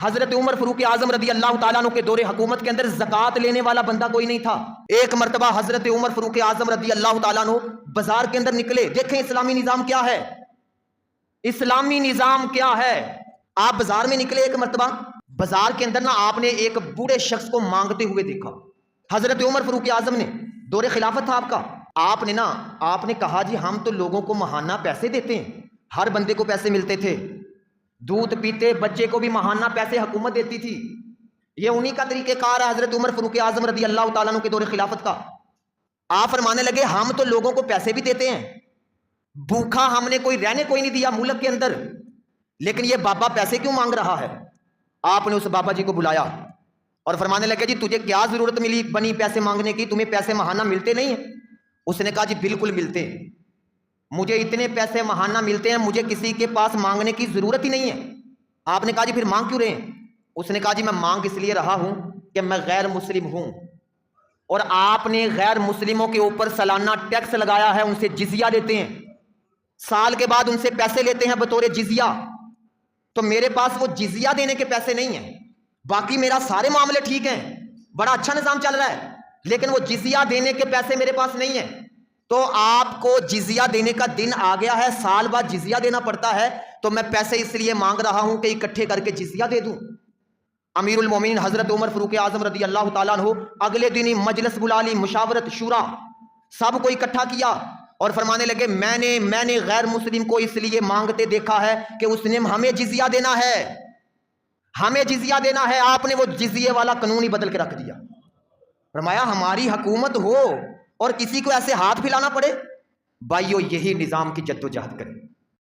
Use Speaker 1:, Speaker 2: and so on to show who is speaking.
Speaker 1: حضرت عمر فاروق اعظم رضی اللہ تعالیٰ عنہ کے دور حکومت کے اندر زکوٰۃ لینے والا بندہ کوئی نہیں تھا۔ ایک مرتبہ حضرت عمر فاروق اعظم رضی اللہ تعالیٰ عنہ بازار کے اندر نکلے، دیکھیں اسلامی نظام کیا ہے، اسلامی نظام کیا ہے۔ آپ بازار میں نکلے ایک مرتبہ، بازار کے اندر آپ نے ایک بوڑھے شخص کو مانگتے ہوئے دیکھا۔ حضرت عمر فاروق اعظم نے، دور خلافت تھا آپ کا، آپ نے کہا جی ہم تو لوگوں کو ماہانہ پیسے دیتے ہیں، ہر بندے کو پیسے ملتے تھے، دودھ پیتے بچے کو بھی ماہانہ پیسے حکومت دیتی تھی، یہ انہی کا طریقہ کار ہے حضرت عمر فاروق اعظم رضی اللہ تعالیٰ عنہ کے دور خلافت کا۔ آپ فرمانے لگے ہم تو لوگوں کو پیسے بھی دیتے ہیں، بھوکا ہم نے رہنے کوئی نہیں دیا ملک کے اندر، لیکن یہ بابا پیسے کیوں مانگ رہا ہے؟ آپ نے اس بابا جی کو بلایا اور فرمانے لگے جی تجھے کیا ضرورت بنی پیسے مانگنے کی، تمہیں پیسے ماہانہ ملتے نہیں ہیں؟ اس نے کہا جی بالکل ملتے ہیں، مجھے اتنے پیسے ماہانہ ملتے ہیں، مجھے کسی کے پاس مانگنے کی ضرورت ہی نہیں ہے۔ آپ نے کہا جی پھر مانگ کیوں رہے ہیں؟ اس نے کہا جی میں مانگ اس لیے رہا ہوں کہ میں غیر مسلم ہوں، اور آپ نے غیر مسلموں کے اوپر سالانہ ٹیکس لگایا ہے، ان سے جزیہ دیتے ہیں، سال کے بعد ان سے پیسے لیتے ہیں بطور جزیہ، تو میرے پاس وہ جزیہ دینے کے پیسے نہیں ہیں، باقی میرا سارے معاملے ٹھیک ہیں، بڑا اچھا نظام چل رہا ہے، لیکن وہ جزیہ دینے کے پیسے میرے پاس نہیں ہیں۔ تو آپ کو جزیہ دینے کا دن آ گیا ہے، سال بعد جزیہ دینا پڑتا ہے، تو میں پیسے اس لیے مانگ رہا ہوں کہ اکٹھے کر کے جزیہ دے دوں۔ امیر المومنین حضرت عمر فاروق اعظم رضی اللہ تعالیٰ عنہ اگلے دن ہی مجلس بلا لی، مشاورت شورا، سب کو اکٹھا کیا اور فرمانے لگے میں نے غیر مسلم کو اس لیے مانگتے دیکھا ہے کہ اس نے ہمیں جزیہ دینا ہے، ہمیں جزیہ دینا ہے، آپ نے وہ جزیے والا قانون ہی بدل کے رکھ دیا۔ فرمایا ہماری حکومت ہو اور کسی کو ایسے ہاتھ پھیلانا پڑے؟ بھائیو یہی نظام کی جد و جہد کریں۔